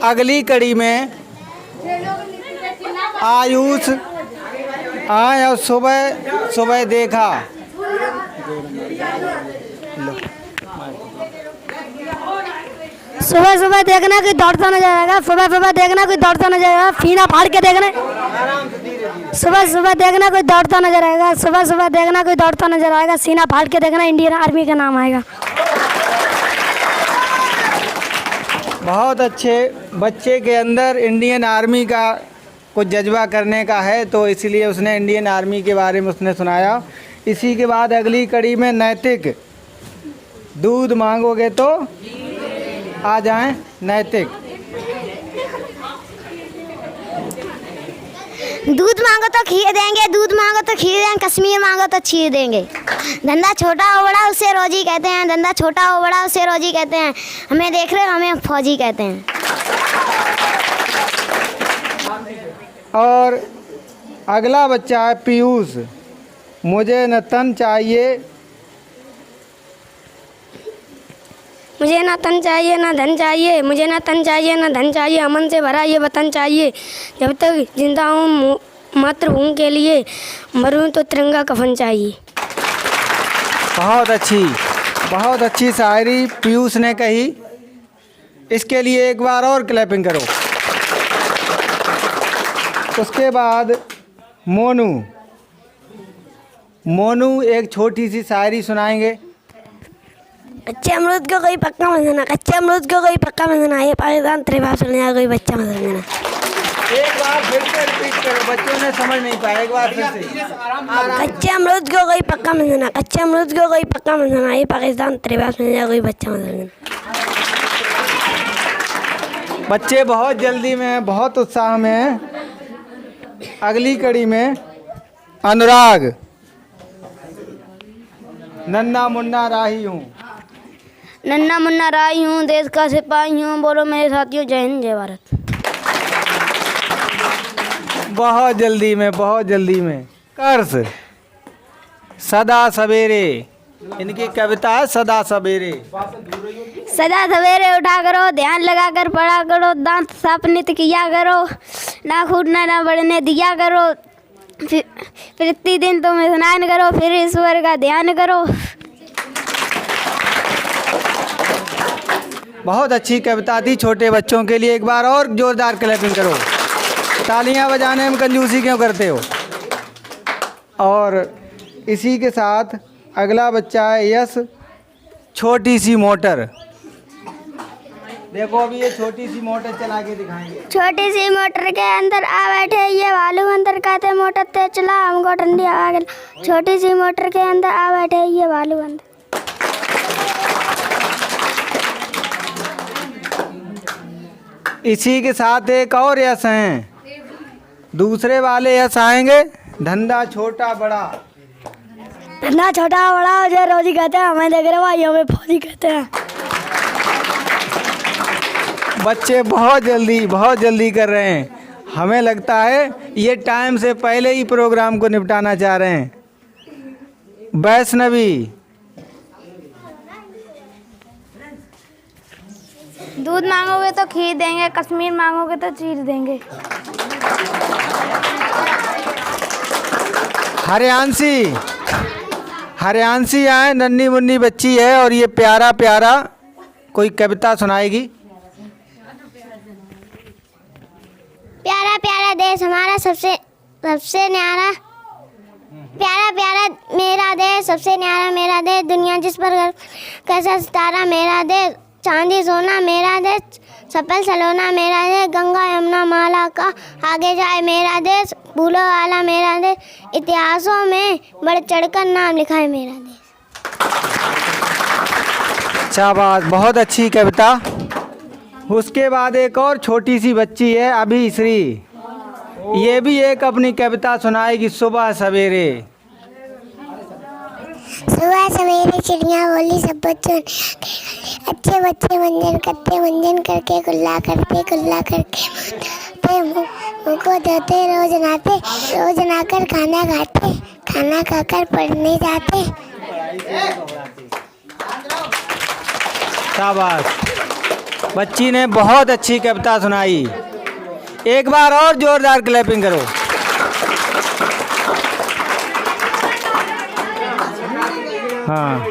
अगली कड़ी में आयुष आए और सुबह सुबह देखा। सुबह सुबह देखना कोई दौड़ता नजर आएगा, सुबह सुबह देखना कोई दौड़ता नजर आएगा, सीना फाड़ के देखना। सुबह सुबह देखना कोई दौड़ता नजर आएगा, सुबह सुबह देखना कोई दौड़ता नजर आएगा, सीना फाड़ के देखना, इंडियन आर्मी का नाम आएगा। बहुत अच्छे। बच्चे के अंदर इंडियन आर्मी का कुछ जज्बा करने का है, तो इसलिए उसने इंडियन आर्मी के बारे में उसने सुनाया। इसी के बाद अगली कड़ी में नैतिक। दूध मांगोगे तो आ जाएं नैतिक। दूध मांगो तो खीर देंगे, दूध मांगो तो खीर देंगे, कश्मीर मांगो तो खीर देंगे। धंधा छोटा हो बड़ा उसे रोजी कहते हैं, धंधा छोटा हो बड़ा उसे रोजी कहते हैं। हमें देख रहे हो, हमें फौजी कहते हैं। और अगला बच्चा है पीयूष। मुझे न तन चाहिए, मुझे ना तन चाहिए ना धन चाहिए, मुझे ना तन चाहिए ना धन चाहिए, अमन से भरा ये वतन चाहिए। जब तक जिंदा हूँ मातृभूमि के लिए, मरूँ तो तिरंगा कफन चाहिए। बहुत अच्छी शायरी पीयूष ने कही। इसके लिए एक बार और क्लैपिंग करो। उसके बाद मोनू एक छोटी सी शायरी सुनाएंगे। कच्चे अमरूद को कोई पक्का मत देना, कच्चे अमरूद को कोई पक्का मत देना, ये पाकिस्तान तेरे बाप से नहीं कोई बच्चा मत देना। एक बार फिर से रिपीट करो, बच्चों ने समझ नहीं पाया। एक बार फिर से। कच्चे अमरूद को कोई पक्का मत देना, कच्चे अमरूद को कोई पक्का मत देना, ये पाकिस्तान तेरे बाप से नहीं कोई बच्चा मत देना। बच्चे बहुत जल्दी में, बहुत उत्साह में हैं। अगली कड़ी में अनुराग। नन्ना मुन्ना राही हूँ, नन्ना मुन्ना राही हूँ, देश का सिपाही हूँ, बोलो मेरे साथियों जय हिंद जय भारत। बहुत जल्दी में कर्स। सदा सवेरे, इनकी कविता है सदा सवेरे। सदा सवेरे उठा करो, ध्यान लगा कर पढ़ा करो, दांत साफ नित्य किया करो, ना छूटना ना बढ़ने दिया करो, फिर प्रतिदिन तुम स्नान करो, फिर ईश्वर का ध्यान करो। बहुत अच्छी कविता थी छोटे बच्चों के लिए। एक बार और जोरदार क्लैपिंग करो। तालियां बजाने में कंजूसी क्यों करते हो। और इसी के साथ अगला बच्चा है यश। छोटी सी मोटर। देखो अभी ये छोटी सी मोटर चला के दिखाएंगे। छोटी सी मोटर के अंदर आ बैठे ये भालू अंदर कहते मोटर तेज चला हमको ठंडी हवा गिला। छोटी सी मोटर के अंदर आ बैठे ये भालू अंदर। इसी के साथ एक और यश हैं। दूसरे वाले यश आएंगे। धंधा छोटा बड़ा। धंधा छोटा बड़ा जो रोजी कहते हैं, हमें देख रहे भाई हमें फौजी कहते हैं। बच्चे बहुत जल्दी कर रहे हैं। हमें लगता है ये टाइम से पहले ही प्रोग्राम को निपटाना चाह रहे हैं। वैष्णवी। दूध मांगोगे तो खीर देंगे, कश्मीर मांगोगे तो चीर देंगे। हरियांशी आए। नन्ही मुन्नी बच्ची है और ये प्यारा कोई कविता सुनाएगी। प्यारा प्यारा देश हमारा सबसे न्यारा, प्यारा प्यारा मेरा देश सबसे न्यारा मेरा देश, दुनिया जिस पर कैसा सितारा मेरा देश, चांदी सोना मेरा देश, सफल सलोना मेरा देश, गंगा यमुना माला का आगे जाए मेरा देश, फूलों वाला मेरा देश, इतिहासों में बढ़ चढ़कर नाम लिखा है मेरा देश। शाबाश, बहुत अच्छी कविता। उसके बाद एक और छोटी सी बच्ची है अभिश्री। ये भी एक अपनी कविता सुनाएगी। सुबह सवेरे। सुबह सवेरे चिड़िया बोली सब बच्चों, अच्छे बच्चे मंजन करके कुल्ला करके मुझको देते रोज नाकर खाना खाते, खाना खाकर पढ़ने जाते। शाबाश। बच्ची ने बहुत अच्छी कविता सुनाई। एक बार और जोरदार क्लैपिंग करो। हाँ,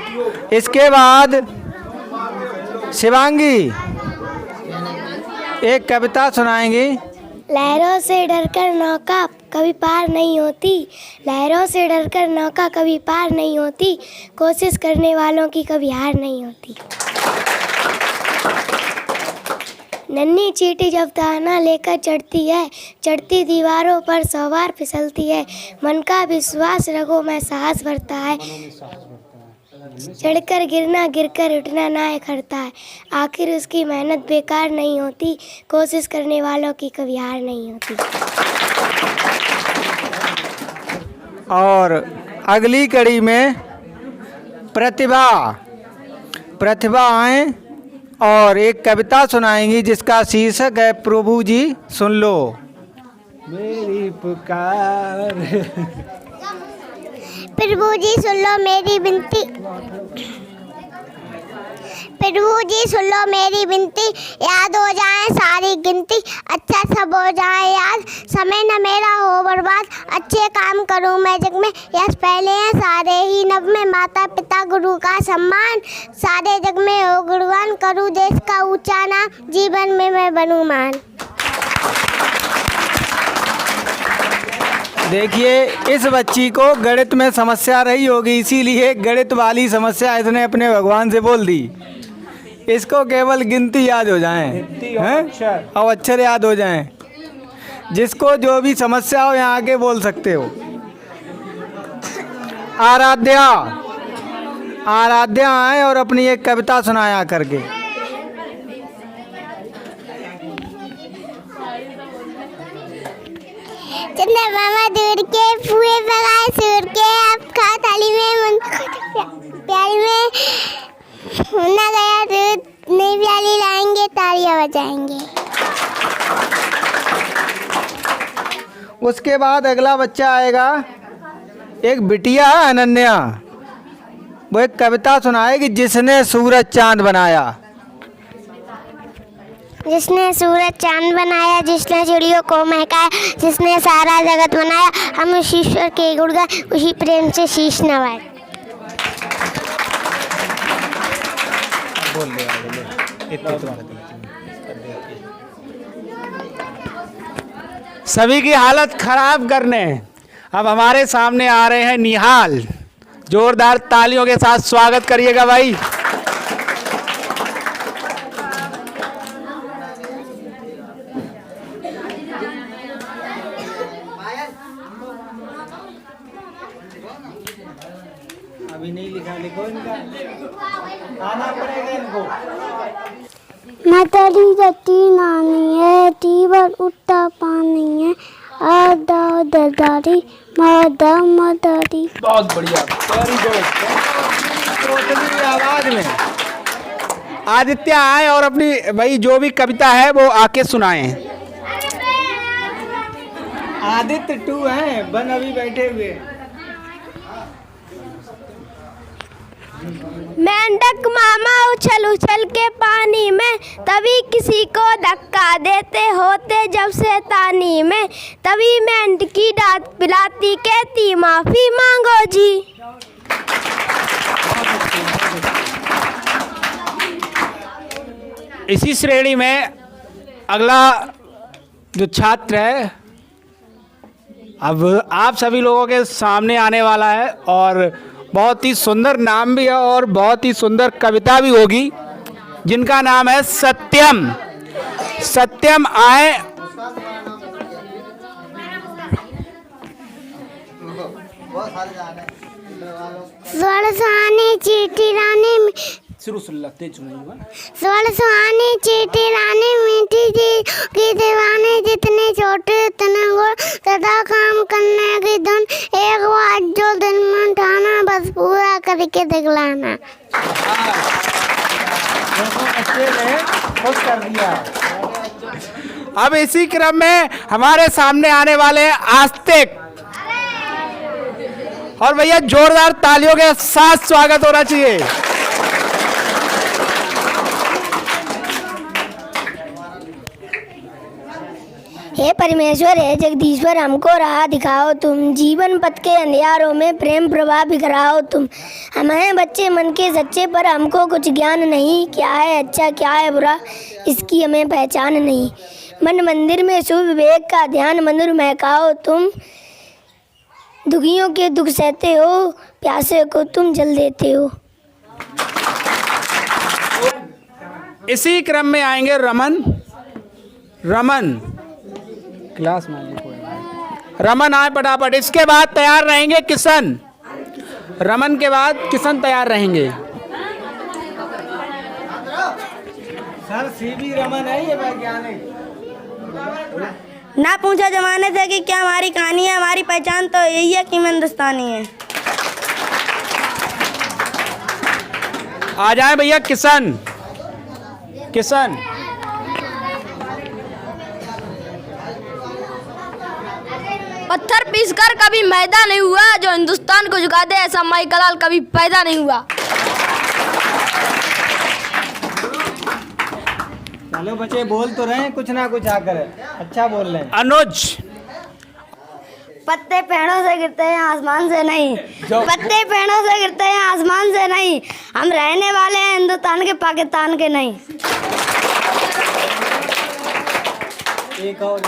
इसके बाद शिवांगी एक कविता सुनाएंगी। लहरों से डरकर नौका कभी पार नहीं होती, लहरों से डरकर नौका कभी पार नहीं होती, कोशिश करने वालों की कभी हार नहीं होती। नन्ही चींटी जब दाना लेकर चढ़ती है, चढ़ती दीवारों पर 100 बार फिसलती है, मन का विश्वास रगों में साहस भरता है, चढ़कर गिरना गिरकर उठना ना करता है, आखिर उसकी मेहनत बेकार नहीं होती, कोशिश करने वालों की कभी हार नहीं होती। और अगली कड़ी में प्रतिभा आए और एक कविता सुनाएंगी जिसका शीर्षक है प्रभु जी सुन लो मेरी पुकार। प्रभु जी सुन लो मेरी विनती, प्रभु जी सुन लो मेरी विनती, याद हो जाए सारी गिनती, अच्छा सब हो जाए याद, समय न मेरा हो बर्बाद, अच्छे काम करूं मैं जग में, यश पहले हैं सारे ही नभ में, माता पिता गुरु का सम्मान, सारे जग में हो गुणगान, करूं देश का ऊंचा नाम, जीवन में मैं बनूं मान। देखिए, इस बच्ची को गणित में समस्या रही होगी, इसीलिए गणित वाली समस्या इसने अपने भगवान से बोल दी। इसको केवल गिनती याद हो जाए हैं और अक्षर याद हो जाएं। जिसको जो भी समस्या हो यहाँ आके बोल सकते हो। आराध्या आए और अपनी एक कविता सुनाया करके। चंद्रमा दूर के फुए पगाए सूर के, अब खा थाली में प्याली में ना गया दूध, नई प्याली लाएंगे तालियां बजाएंगे। उसके बाद अगला बच्चा आएगा, एक बिटिया है अनन्या, वो एक कविता सुनाएगी जिसने सूरज चांद बनाया। जिसने सूरज चांद बनाया, जिसने चिड़ियों को महकाया, जिसने सारा जगत बनाया, हम उस ईश्वर के गुण गाए, उसी प्रेम से शीश नवाए। सभी की हालत खराब करने अब हमारे सामने आ रहे हैं निहाल। जोरदार तालियों के साथ स्वागत करिएगा भाई। अभी नहीं लिखा, लिखो इनका आना पड़ेगा इनको। मतरी जटी नानी है, टीबर उठता पानी है, आदा ददारी मादा मदारी। बहुत बढ़िया, वेरी गुड। आवाज में आदित्य आए और अपनी भाई जो भी कविता है वो आके सुनाएं। आदित्य 2 हैं, बन अभी बैठे हुए। मेंढक मामा उछल उछल के पानी में, तभी किसी को धक्का देते होते जब शैतानी में, तभी मेंढकी दांत पिलाती कहती माफी मांगो जी। इसी श्रेणी में अगला जो छात्र है अब आप सभी लोगों के सामने आने वाला है और बहुत ही सुंदर नाम भी है और बहुत ही सुंदर कविता भी होगी, जिनका नाम है सत्यम। सत्यम आए। सुहानी चीटी रानी शुरू सुनते सुहानी चीटी रानी मीठी जी की दीवानी, जितने छोटे उतने गोड़, सदा काम करने की धुन, एक बात जो दिल में उठाना बस पूरा करके दिखलाना। खुश कर दिया। अब इसी क्रम में हमारे सामने आने वाले हैं आस्तिक, और भैया जोरदार तालियों के साथ स्वागत होना चाहिए। हे परमेश्वर हे जगदीश्वर हमको राह दिखाओ तुम, जीवन पथ के अंधियारों में प्रेम प्रवाह बिखराओ तुम। हम हैं बच्चे मन के सच्चे पर हमको कुछ ज्ञान नहीं, क्या है अच्छा क्या है बुरा इसकी हमें पहचान नहीं। मन मंदिर में शुभ विवेक का ध्यान मधुर महकाओ तुम, दुखियों के दुख सहते हो, प्यासे को तुम जल देते हो। इसी क्रम में आएंगे रमन क्लास में रमन आए फटाफट। इसके बाद तैयार रहेंगे किशन। रमन के बाद किशन तैयार रहेंगे। सर सीवी रमन है ये वैज्ञानिक। ना पूछा जमाने से कि क्या हमारी कहानी है, हमारी पहचान तो यही है कि हम हिंदुस्तानी है। आ जाए भैया किशन। पत्थर पीसकर कभी मैदा नहीं हुआ, जो हिंदुस्तान को झुका दे ऐसा माइकलाल कभी पैदा नहीं हुआ। चलो बच्चे बोल तो रहे हैं कुछ ना कुछ आकर, अच्छा बोल रहे हैं। अनुज। पत्ते पेड़ों से गिरते हैं आसमान से नहीं, पत्ते पेड़ों से गिरते हैं आसमान से नहीं, हम रहने वाले हैं हिंदुस्तान के पाकिस्तान के नहीं। एक और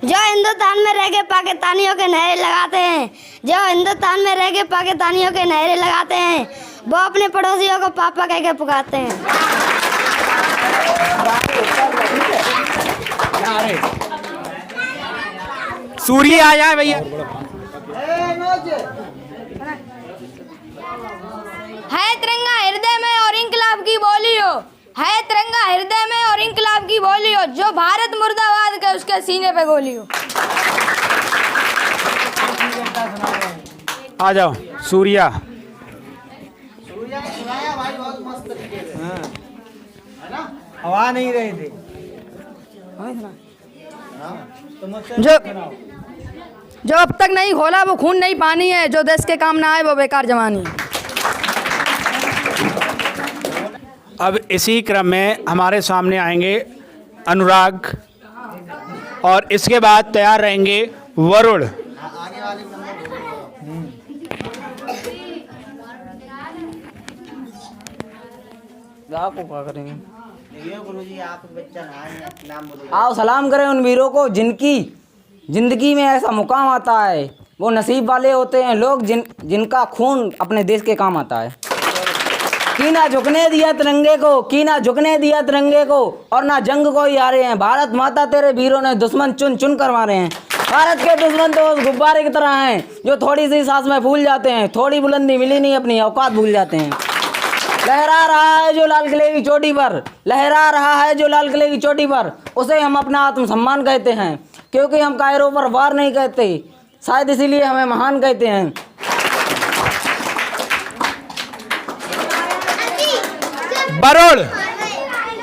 जो हिंदुस्तान में रह के पाकिस्तानियों के नहरे लगाते हैं, जो हिंदुस्तान में रह के पाकिस्तानियों के नहरे लगाते हैं, वो अपने पड़ोसियों को पापा कह के पुकारते हैं। सूर्य आ जाए भैया। है तिरंगा हृदय में और इंकलाब की बोली हो, है तिरंगा हृदय में और इंकलाब की बोली हो, जो भारत मुर्दाबाद के उसके सीने पे गोली हो। आ जाओ सूर्या। हवा नहीं रही थी जो अब तक नहीं खोला वो खून नहीं पानी है, जो देश के काम ना आए वो बेकार जवानी है। अब इसी क्रम में हमारे सामने आएंगे अनुराग और इसके बाद तैयार रहेंगे वरुण। आपको क्या करेंगे? आओ सलाम करें उन वीरों को जिनकी जिंदगी में ऐसा मुकाम आता है। वो नसीब वाले होते हैं लोग जिनका खून अपने देश के काम आता है। की ना झुकने दिया तिरंगे को, की ना झुकने दिया तिरंगे को, और ना जंग को ही हारे हैं। भारत माता तेरे वीरों ने दुश्मन चुन चुन कर मारे हैं। भारत के दुश्मन तो उस गुब्बारे की तरह हैं जो थोड़ी सी सांस में फूल जाते हैं, थोड़ी बुलंदी मिली नहीं अपनी औकात भूल जाते हैं। लहरा रहा है जो लाल किले की चोटी पर, लहरा रहा है जो लाल किले की चोटी पर, उसे हम अपना आत्मसम्मान कहते हैं, क्योंकि हम कायरों पर वार नहीं कहते, शायद इसीलिए हमें महान कहते हैं। वरुण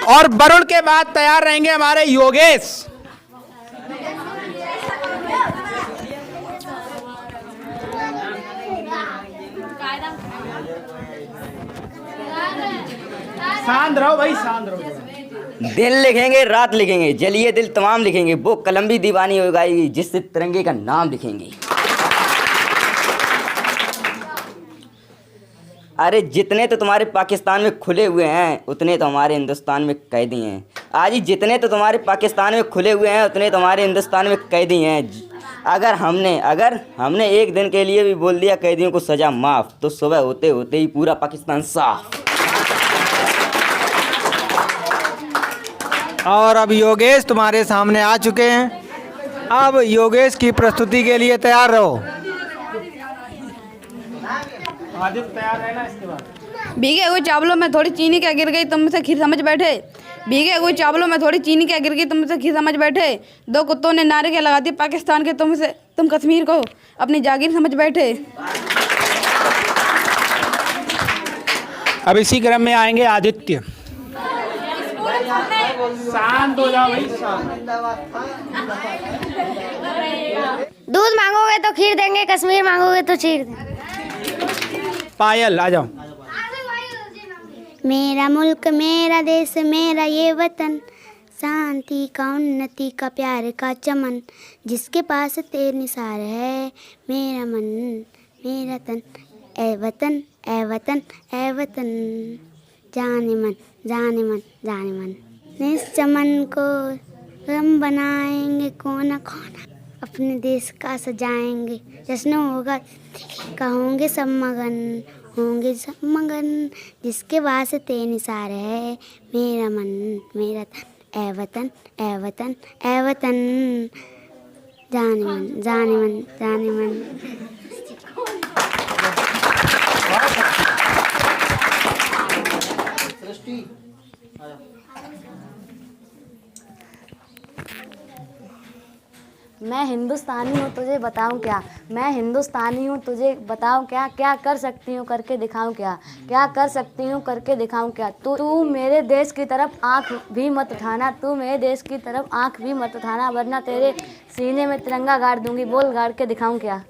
और वरुण के बाद तैयार रहेंगे हमारे योगेश। शांत रहो भाई, शांत रहो। दिन लिखेंगे रात लिखेंगे, जलिए दिल तमाम लिखेंगे, वो कलम भी दीवानी हो जाएगी जिससे तिरंगे का नाम लिखेंगे। अरे जितने तो तुम्हारे पाकिस्तान में खुले हुए हैं उतने तो हमारे हिंदुस्तान में कैदी हैं। आज ही जितने तो तुम्हारे पाकिस्तान में खुले हुए हैं उतने तो हमारे हिंदुस्तान में कैदी हैं। अगर हमने एक दिन के लिए भी बोल दिया कैदियों को सज़ा माफ़, तो सुबह होते होते ही पूरा पाकिस्तान साफ। और अब योगेश तुम्हारे सामने आ चुके हैं। अब योगेश की प्रस्तुति के लिए तैयार रहो। आदित्य तैयार रहना। इसके बाद भीगे हुए चावलों में थोड़ी चीनी क्या गिर गई, तुम मुझसे खीर समझ बैठे। भीगे हुए चावलों में थोड़ी चीनी क्या गिर गई, तुम मुझसे खीर समझ बैठे। दो कुत्तों ने नारे क्या लगा दी पाकिस्तान के, तुम कश्मीर को अपनी जागीर समझ बैठे। अब इसी क्रम में आएंगे आदित्य। शांत हो जाओ भाई, शांत। दूध मांगोगे तो खीर देंगे, कश्मीर मांगोगे तो चीर देंगे। पायल आ जाओ। मेरा मुल्क मेरा देश मेरा ये वतन, शांति का, उन्नति का, प्यार का चमन, जिसके पास तेरे निसार है मेरा मन मेरा तन। ए वतन ए वतन ए वतन, जाने मन जाने मन जाने मन। इस चमन को हम बनाएंगे कोना कोना, अपने देश का सजाएंगे, जश्न होगा का, होंगे सब मगन होंगे सब मगन, जिसके वास्ते निसार है मेरा मन मेरा तन। ए वतन ए वतन ए वतन, जाने मन जाने मन जाने मन। मैं हिंदुस्तानी हूँ तुझे बताऊँ क्या, मैं हिंदुस्तानी हूँ तुझे बताऊँ क्या, क्या कर सकती हूँ करके दिखाऊँ क्या, क्या कर सकती हूँ करके दिखाऊँ क्या। तू मेरे देश की तरफ आँख भी मत उठाना, तू मेरे देश की तरफ आँख भी मत उठाना, वरना तेरे सीने में तिरंगा गाड़ दूँगी, बोल गाड़ के दिखाऊँ क्या।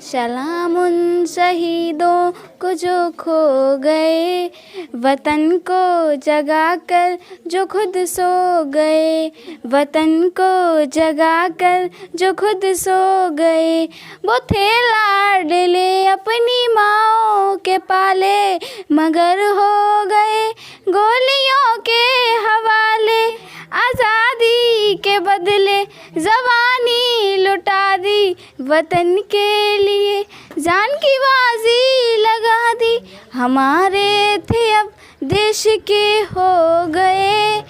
सलाम उन शहीदों को जो खो गए, वतन को जगा कर जो खुद सो गए, वतन को जगा कर जो खुद सो गए। वो थे लाडले अपनी माँओं के पाले, मगर हो गए गोलियों के हवाले। आज़ादी के बदले जवानी लुटा दी, वतन के लिए जान की बाजी लगा दी। हमारे थे अब देश के हो गए,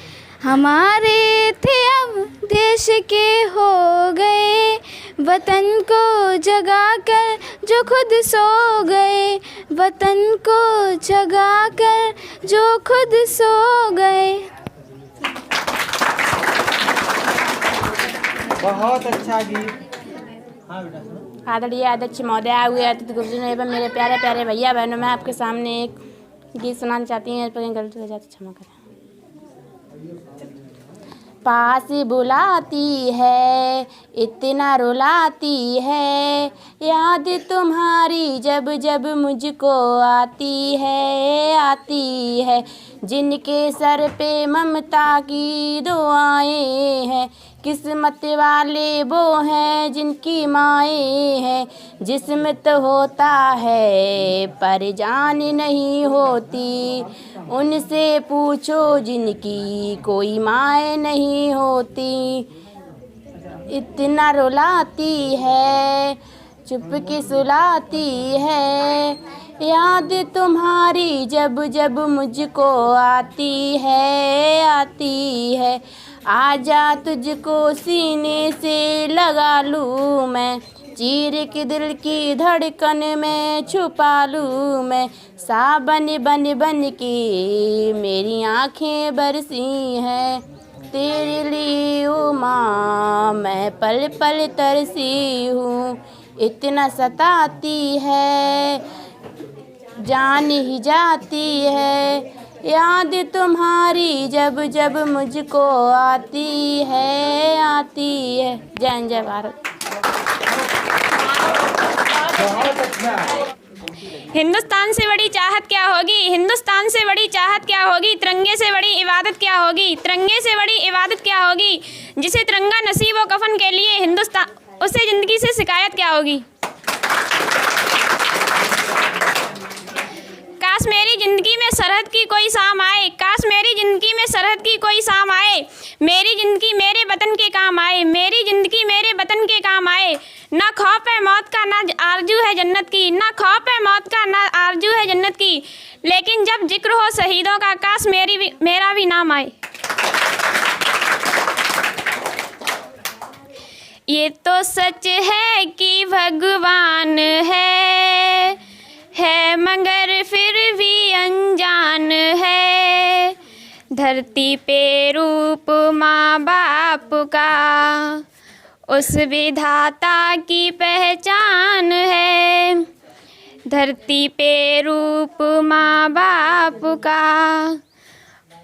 हमारे थे अब देश के हो गए, वतन को जगा कर जो खुद सो गए, वतन को जगा कर जो खुद सो गए। बहुत अच्छा गीत। हाँ बेटा। आदरणीय अध्यक्ष महोदय, हुए अतिथि गुरुजन एवं मेरे प्यारे प्यारे भैया बहनों, मैं आपके सामने एक गीत सुनाना चाहती हूँ, इस पर कहीं गलती हो जाए तो क्षमा करें। पास बुलाती है इतना रुलाती है, याद तुम्हारी जब जब मुझको आती है, जिनके सर पे ममता की दुआएं हैं, किस्मत वाले वो हैं जिनकी माएँ हैं। जिस्म तो होता है पर जान नहीं होती, उनसे पूछो जिनकी कोई माएँ नहीं होती। इतना रुलाती है चुप के सुलाती है, याद तुम्हारी जब जब मुझको आती है। आजा तुझको सीने से लगा लूँ मैं, चीर के दिल की धड़कन में छुपा लूँ मैं। सावन बन बन के मेरी आँखें बरसी हैं, तेरे लिए ओ माँ मैं पल पल तरसी हूँ। इतना सताती है जान ही जाती है, याद तुम्हारी जब जब मुझको आती है। जय जय भारत। हिंदुस्तान से बड़ी चाहत क्या होगी, हिंदुस्तान से बड़ी चाहत क्या होगी, तिरंगे से बड़ी इबादत क्या होगी, तिरंगे से बड़ी इबादत क्या होगी। जिसे तिरंगा नसीब व कफन के लिए हिंदुस्तान, उसे ज़िंदगी से शिकायत क्या होगी। काश मेरी ज़िंदगी में सरहद की कोई शाम आए, काश मेरी ज़िंदगी में सरहद की कोई शाम आए, मेरी ज़िंदगी मेरे वतन के काम आए, मेरी ज़िंदगी मेरे वतन के काम आए। ना खौफ है मौत का ना आरजू है जन्नत की, ना खौफ है मौत का ना आरजू है जन्नत की, लेकिन जब जिक्र हो शहीदों का काश मेरा भी नाम आए। ये तो सच है कि भगवान है मगर फिर भी अनजान है। धरती पे रूप माँ बाप का उस विधाता की पहचान है। धरती पे रूप माँ बाप का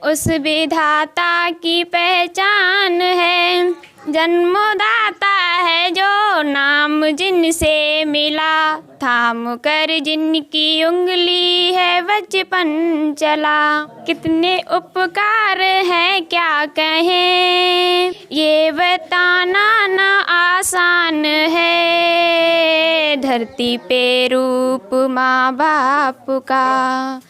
उस विधाता की पहचान है। जन्मदाता है जो नाम जिनसे मिला, थाम कर जिनकी उंगली है बचपन चला। कितने उपकार हैं क्या कहें, ये बताना ना आसान है। धरती पे रूप माँ बाप का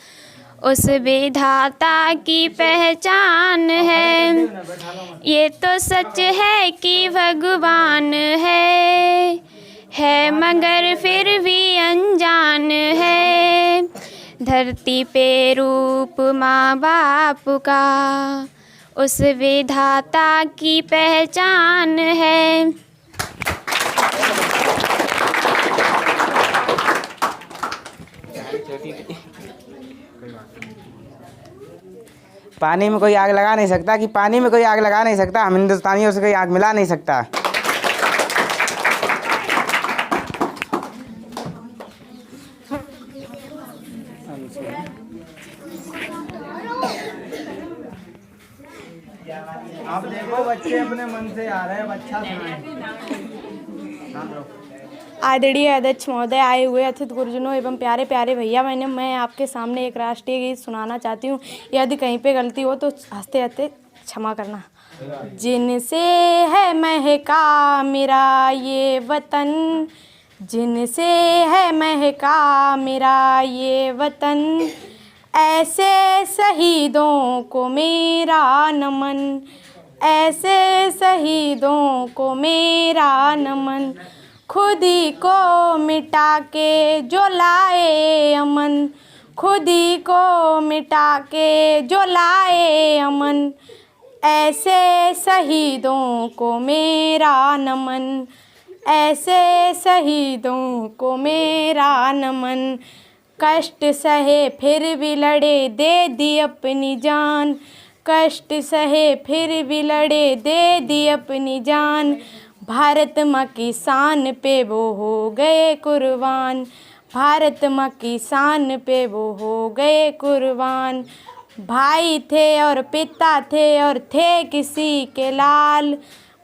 उस विधाता की पहचान है। ये तो सच है कि भगवान है मगर फिर भी अनजान है। धरती पे रूप माँ बाप का उस विधाता की पहचान है। पानी में कोई आग लगा नहीं सकता कि पानी में कोई आग लगा नहीं सकता, हम हिंदुस्तानियों से कोई आग मिला नहीं सकता। आप देखो बच्चे अपने मन से आ रहे हैं, अच्छा सुनाएं। आदरणीय अध्यक्ष महोदय, आए हुए अतिथि गुरुजनों एवं प्यारे प्यारे भैया बहनों, मैं आपके सामने एक राष्ट्रीय गीत सुनाना चाहती हूँ। यदि कहीं पे गलती हो तो हंसते हंसते क्षमा करना। जिनसे है महका मेरा ये वतन, जिनसे है महका मेरा ये वतन, ऐसे शहीदों को मेरा नमन, ऐसे शहीदों को मेरा नमन। खुद ही को मिटा के जो लाए अमन, खुद ही को मिटा के जो लाए अमन, ऐसे शहीदों को मेरा नमन, ऐसे शहीदों को मेरा नमन। कष्ट सहे फिर भी लड़े, दे दी अपनी जान, कष्ट सहे फिर भी लड़े, दे दी अपनी जान। भारत माँ की शान पे वो हो गए कुर्बान, भारत माँ की शान पे वो हो गए कुर्बान। भाई थे और पिता थे और थे किसी के लाल,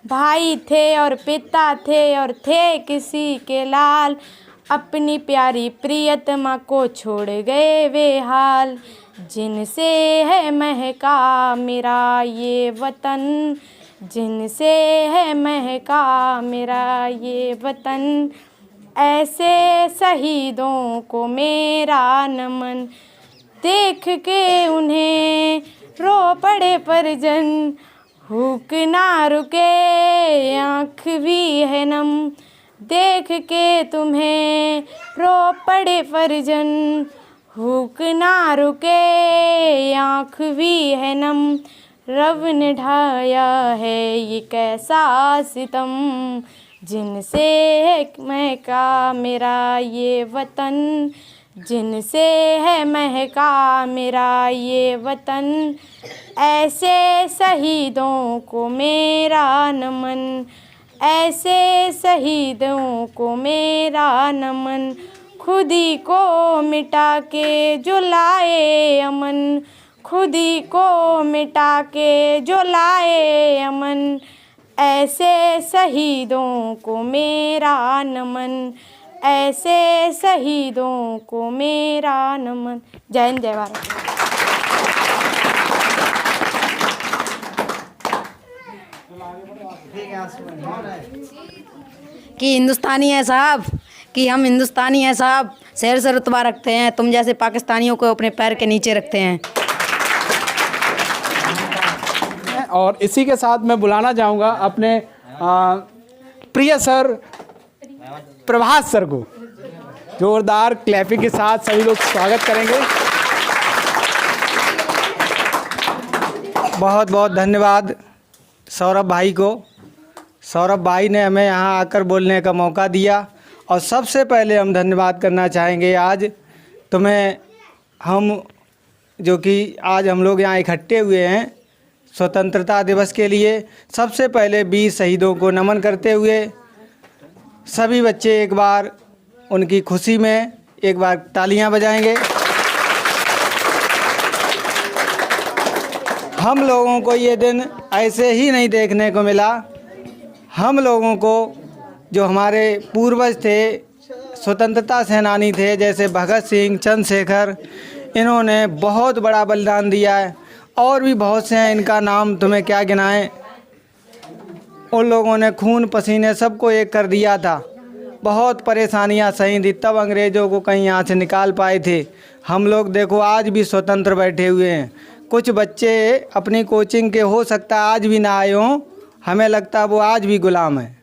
भाई थे और पिता थे और थे किसी के लाल। अपनी प्यारी प्रियतमा को छोड़ गए वे हाल, जिनसे है महका मेरा ये वतन, जिनसे है महका मेरा ये वतन, ऐसे शहीदों को मेरा नमन। देख के उन्हें रो पड़े परिजन, भूख ना रुके आँख भी है नम। देख के तुम्हें रो पड़े परिजन, भूख ना रुके आँख भी है नम। रब ने ढाया है ये कैसा सितम, जिनसे है महका मेरा ये वतन, जिनसे है महका मेरा ये वतन, ऐसे शहीदों को मेरा नमन, ऐसे शहीदों को मेरा नमन। खुद ही को मिटा के जो लाए अमन, खुद ही को मिटा के जो लाए अमन, ऐसे शहीदों को मेरा नमन, ऐसे शहीदों को मेरा नमन। जय हिंद, जय भारत। कि हिंदुस्तानी है साहब, कि हम हिंदुस्तानी हैं साहब, शहर से रुतबा रखते हैं, तुम जैसे पाकिस्तानियों को अपने पैर के नीचे रखते हैं। और इसी के साथ मैं बुलाना चाहूँगा अपने प्रिय सर प्रभास सर को। जोरदार क्लैपिंग के साथ सभी लोग स्वागत करेंगे। बहुत बहुत धन्यवाद सौरभ भाई को। सौरभ भाई ने हमें यहाँ आकर बोलने का मौका दिया। और सबसे पहले हम धन्यवाद करना चाहेंगे आज तुम्हें, हम जो कि आज हम लोग यहाँ इकट्ठे हुए हैं स्वतंत्रता दिवस के लिए। सबसे पहले 20 शहीदों को नमन करते हुए सभी बच्चे एक बार उनकी खुशी में एक बार तालियां बजाएंगे। हम लोगों को ये दिन ऐसे ही नहीं देखने को मिला। हम लोगों को जो हमारे पूर्वज थे, स्वतंत्रता सेनानी थे, जैसे भगत सिंह, चंद्रशेखर, इन्होंने बहुत बड़ा बलिदान दिया है। और भी बहुत से हैं, इनका नाम तुम्हें क्या गिनाएं। उन लोगों ने खून पसीने सबको एक कर दिया था, बहुत परेशानियां सही थी, तब अंग्रेज़ों को कहीं यहाँ से निकाल पाए थे। हम लोग देखो आज भी स्वतंत्र बैठे हुए हैं। कुछ बच्चे अपनी कोचिंग के हो सकता है आज भी ना आए हों, हमें लगता है वो आज भी गुलाम हैं।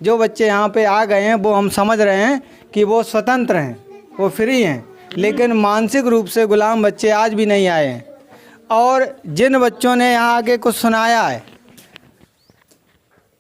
जो बच्चे यहाँ पे आ गए हैं वो हम समझ रहे हैं कि वो स्वतंत्र हैं, वो फ्री हैं, लेकिन मानसिक रूप से गुलाम बच्चे आज भी नहीं आए हैं। और जिन बच्चों ने यहाँ आके कुछ सुनाया है,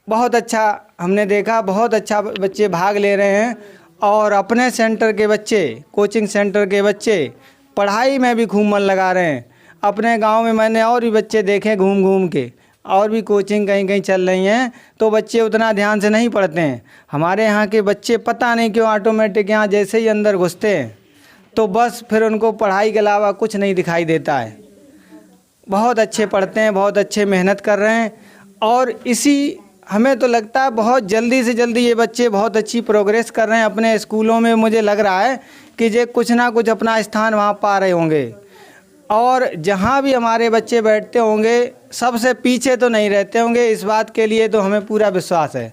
बहुत अच्छा हमने देखा, बहुत अच्छा बच्चे भाग ले रहे हैं। और अपने सेंटर के बच्चे, कोचिंग सेंटर के बच्चे पढ़ाई में भी खूब मन लगा रहे हैं। अपने गांव में मैंने और भी बच्चे देखे घूम घूम के, और भी कोचिंग कहीं कहीं चल रही हैं, तो बच्चे उतना ध्यान से नहीं पढ़ते हैं। हमारे यहाँ के बच्चे पता नहीं क्यों ऑटोमेटिक यहाँ जैसे ही अंदर घुसते हैं तो बस फिर उनको पढ़ाई के अलावा कुछ नहीं दिखाई देता है। बहुत अच्छे पढ़ते हैं, बहुत अच्छे मेहनत कर रहे हैं। और इसी हमें तो लगता है बहुत जल्दी से जल्दी ये बच्चे बहुत अच्छी प्रोग्रेस कर रहे हैं अपने स्कूलों में। मुझे लग रहा है कि ये कुछ ना कुछ अपना स्थान वहाँ पा रहे होंगे। और जहाँ भी हमारे बच्चे बैठते होंगे सबसे पीछे तो नहीं रहते होंगे, इस बात के लिए तो हमें पूरा विश्वास है।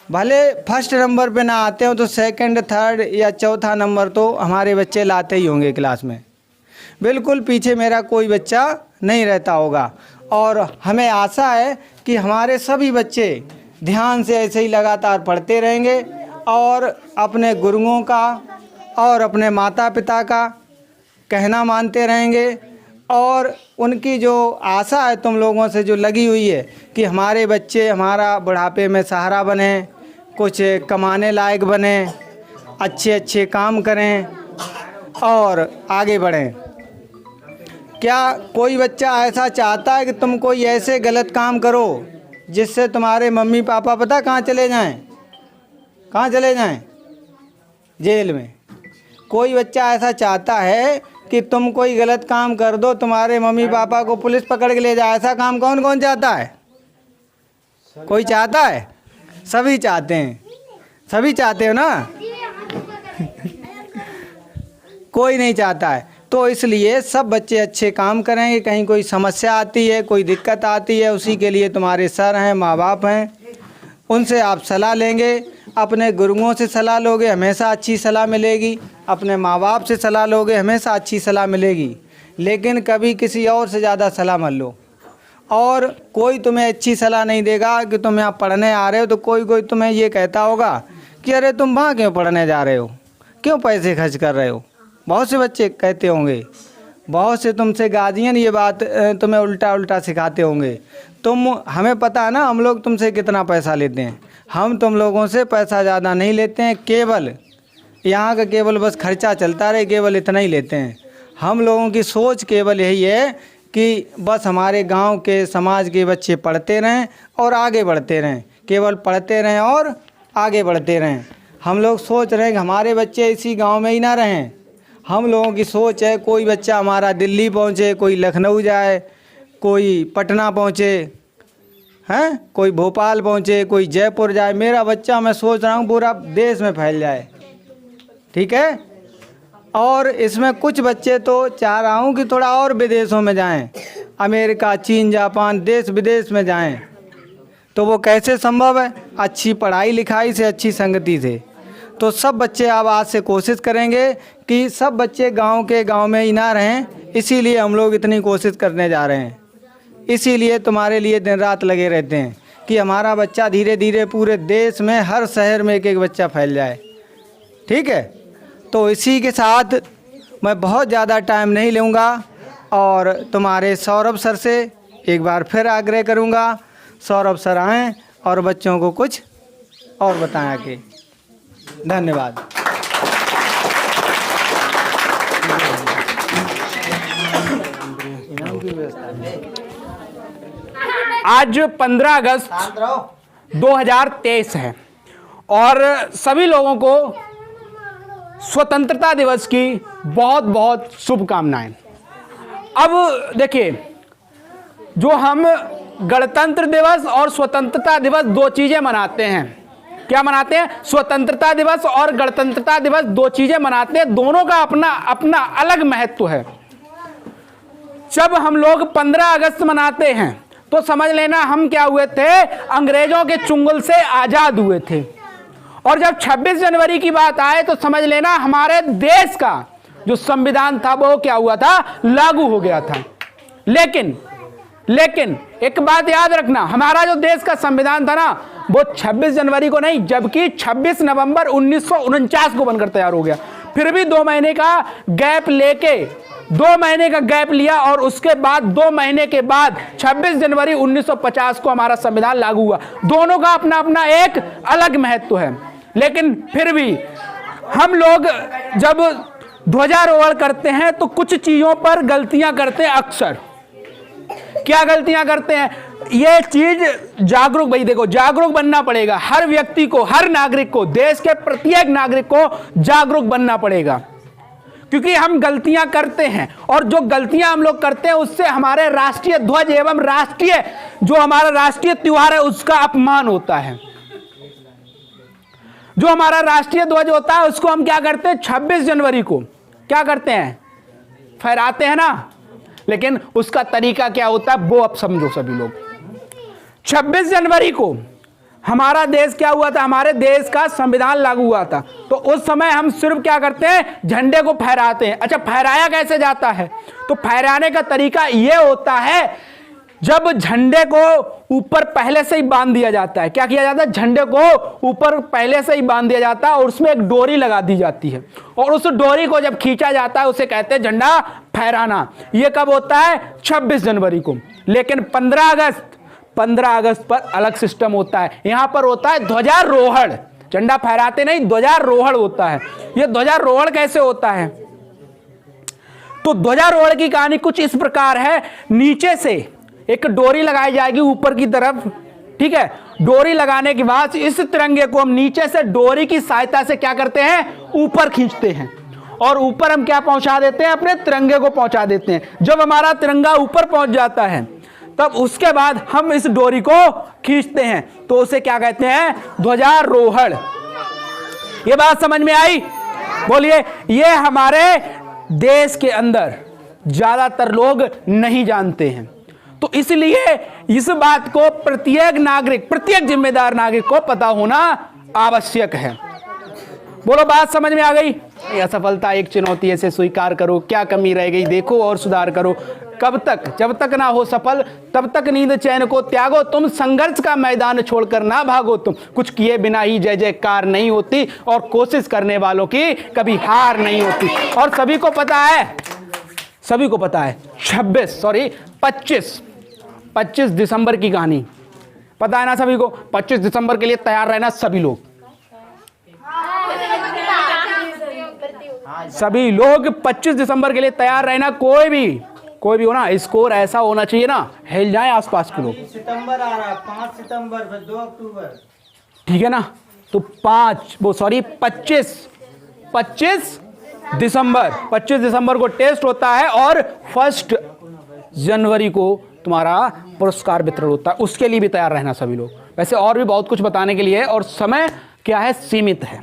भले फर्स्ट नंबर पे ना आते हो तो सेकंड, थर्ड या चौथा नंबर तो हमारे बच्चे लाते ही होंगे क्लास में। बिल्कुल पीछे मेरा कोई बच्चा नहीं रहता होगा। और हमें आशा है कि हमारे सभी बच्चे ध्यान से ऐसे ही लगातार पढ़ते रहेंगे और अपने गुरुओं का और अपने माता पिता का कहना मानते रहेंगे। और उनकी जो आशा है तुम लोगों से जो लगी हुई है कि हमारे बच्चे हमारा बुढ़ापे में सहारा बने, कुछ कमाने लायक बने, अच्छे अच्छे काम करें और आगे बढ़ें। क्या कोई बच्चा ऐसा चाहता है कि तुम कोई ऐसे गलत काम करो जिससे तुम्हारे मम्मी पापा पता कहाँ चले जाएं? कहाँ चले जाएं? जेल में। कोई बच्चा ऐसा चाहता है कि तुम कोई गलत काम कर दो, तुम्हारे मम्मी पापा को पुलिस पकड़ के ले जाए? ऐसा काम कौन कौन चाहता है? कोई चाहता है? सभी चाहते हैं। सभी चाहते हो ना? कोई नहीं चाहता है। तो इसलिए सब बच्चे अच्छे काम करेंगे। कहीं कोई समस्या आती है, कोई दिक्कत आती है, उसी के लिए तुम्हारे सर हैं, माँ बाप हैं, उनसे आप सलाह लेंगे। अपने गुरुओं से सलाह लोगे, हमेशा अच्छी सलाह मिलेगी। अपने माँ बाप से सलाह लोगे, हमेशा अच्छी सलाह मिलेगी। लेकिन कभी किसी और से ज़्यादा सलाह मत लो। और कोई तुम्हें अच्छी सलाह नहीं देगा कि तुम यहाँ पढ़ने आ रहे हो तो कोई तुम्हें ये कहता होगा कि अरे तुम वहाँ क्यों पढ़ने जा रहे हो, क्यों पैसे खर्च कर रहे हो। बहुत से बच्चे कहते होंगे, बहुत से तुमसे गार्जियन ये बात तुम्हें उल्टा उल्टा सिखाते होंगे। हमें पता है ना हम लोग तुमसे कितना पैसा लेते हैं। हम तुम लोगों से पैसा ज़्यादा नहीं लेते हैं, केवल यहाँ का केवल बस खर्चा चलता रहे, केवल इतना ही लेते हैं। हम लोगों की सोच केवल यही है कि बस हमारे गांव के समाज के बच्चे पढ़ते रहें और आगे बढ़ते रहें, केवल पढ़ते रहें और आगे बढ़ते रहें। हम लोग सोच रहे हैं कि हमारे बच्चे इसी गांव में ही ना रहें। हम लोगों की सोच है कोई बच्चा हमारा दिल्ली पहुंचे, कोई लखनऊ जाए, कोई पटना पहुंचे, हैं, कोई भोपाल पहुंचे, कोई जयपुर जाए। मेरा बच्चा मैं सोच रहा हूँ पूरा देश में फैल जाए, ठीक है। और इसमें कुछ बच्चे तो चाह रहा हूँ कि थोड़ा और विदेशों में जाएं, अमेरिका, चीन, जापान, देश विदेश में जाएं। तो वो कैसे संभव है? अच्छी पढ़ाई लिखाई से, अच्छी संगति से। तो सब बच्चे अब आज से कोशिश करेंगे कि सब बच्चे गांव में ही ना रहें। इसीलिए हम लोग इतनी कोशिश करने जा रहे हैं। इसीलिए तुम्हारे लिए दिन रात लगे रहते हैं कि हमारा बच्चा धीरे धीरे पूरे देश में हर शहर में एक एक बच्चा फैल जाए, ठीक है। तो इसी के साथ मैं बहुत ज़्यादा टाइम नहीं लूँगा और तुम्हारे सौरभ सर से एक बार फिर आग्रह करूँगा, सौरभ सर आएँ और बच्चों को कुछ और बताएं आके। धन्यवाद। आज 15 अगस्त 2023 है और सभी लोगों को स्वतंत्रता दिवस की बहुत बहुत शुभकामनाएं। अब देखिए, जो हम गणतंत्र दिवस और स्वतंत्रता दिवस दो चीज़ें मनाते हैं, क्या मनाते हैं? स्वतंत्रता दिवस और गणतंत्रता दिवस, दो चीजें मनाते हैं, दोनों का अपना अपना अलग महत्व है। जब हम लोग 15 अगस्त मनाते हैं तो समझ लेना हम क्या हुए थे? अंग्रेजों के चुंगल से आजाद हुए थे। और जब 26 जनवरी की बात आए तो समझ लेना हमारे देश का जो संविधान था वो क्या हुआ था? लागू हो गया था। लेकिन एक बात याद रखना, हमारा जो देश का संविधान था ना वो 26 जनवरी को नहीं, जबकि 26 नवंबर 1949 को बनकर तैयार हो गया। फिर भी 2 महीने का गैप लेके 2 महीने का गैप लिया और उसके बाद 2 महीने के बाद 26 जनवरी 1950 को हमारा संविधान लागू हुआ। दोनों का अपना अपना एक अलग महत्व है। लेकिन फिर भी हम लोग जब ध्वजारोहण करते हैं तो कुछ चीजों पर गलतियां करते हैं अक्सर। क्या गलतियां करते हैं? ये चीज जागरूक, भाई देखो जागरूक बनना पड़ेगा हर व्यक्ति को, हर नागरिक को, देश के प्रत्येक नागरिक को जागरूक बनना पड़ेगा, क्योंकि हम गलतियां करते हैं और जो गलतियां हम लोग करते हैं उससे हमारे राष्ट्रीय ध्वज एवं राष्ट्रीय जो हमारा राष्ट्रीय त्योहार है उसका अपमान होता है। जो हमारा राष्ट्रीय ध्वज होता है उसको हम क्या करते हैं? 26 जनवरी को क्या करते हैं? फहराते हैं ना। लेकिन उसका तरीका क्या होता है वो अब समझो सभी लोग। 26 जनवरी को हमारा देश क्या हुआ था? हमारे देश का संविधान लागू हुआ था। तो उस समय हम सिर्फ क्या करते हैं? झंडे को फहराते हैं। अच्छा, फहराया कैसे जाता है? तो फहराने का तरीका यह होता है, जब झंडे को ऊपर पहले से ही बांध दिया जाता है। क्या किया जाता है? झंडे को ऊपर पहले से ही बांध दिया जाता है और उसमें एक डोरी लगा दी जाती है और उस डोरी को जब खींचा जाता है उसे कहते हैं झंडा फहराना। यह कब होता है? 26 जनवरी को। लेकिन 15 अगस्त पर अलग सिस्टम होता है। यहां पर होता है ध्वजारोहण। झंडा फहराते नहीं, ध्वजारोहण होता है। यह ध्वजारोहण कैसे होता है? तो ध्वजारोहण की कहानी कुछ इस प्रकार है। नीचे से एक डोरी लगाई जाएगी ऊपर की तरफ, ठीक है। डोरी लगाने के बाद इस तिरंगे को हम नीचे से डोरी की सहायता से क्या करते हैं? ऊपर खींचते हैं और ऊपर हम क्या पहुंचा देते हैं? अपने तिरंगे को पहुंचा देते हैं। जब हमारा तिरंगा ऊपर पहुंच जाता है तब उसके बाद हम इस डोरी को खींचते हैं, तो उसे क्या कहते हैं? ध्वजारोहण। ये बात समझ में आई? बोलिए। ये हमारे देश के अंदर ज्यादातर लोग नहीं जानते हैं, तो इसलिए इस बात को प्रत्येक नागरिक, प्रत्येक जिम्मेदार नागरिक को पता होना आवश्यक है। बोलो, बात समझ में आ गई? असफलता एक चुनौती है, इसे स्वीकार करो। क्या कमी रह गई देखो और सुधार करो। कब तक? जब तक ना हो सफल तब तक नींद चैन को त्यागो। तुम संघर्ष का मैदान छोड़कर ना भागो। तुम कुछ किए बिना ही जय जयकार नहीं होती और कोशिश करने वालों की कभी हार नहीं होती। और सभी को पता है 25 दिसंबर की कहानी पता है ना सभी को? 25 दिसंबर के लिए तैयार रहना सभी लोग। सभी लोग 25 दिसंबर के लिए तैयार रहना। कोई भी हो ना, स्कोर ऐसा होना चाहिए ना, हिल जाए आसपास के लोग। सितंबर आ रहा है, 5 सितंबर, फिर 2 अक्टूबर, ठीक है ना। तो 25 दिसंबर को टेस्ट होता है और 1 जनवरी को तुम्हारा पुरस्कार वितरण होता है। उसके लिए भी तैयार रहना सभी लोग। वैसे और भी बहुत कुछ बताने के लिए है और समय क्या है? सीमित है।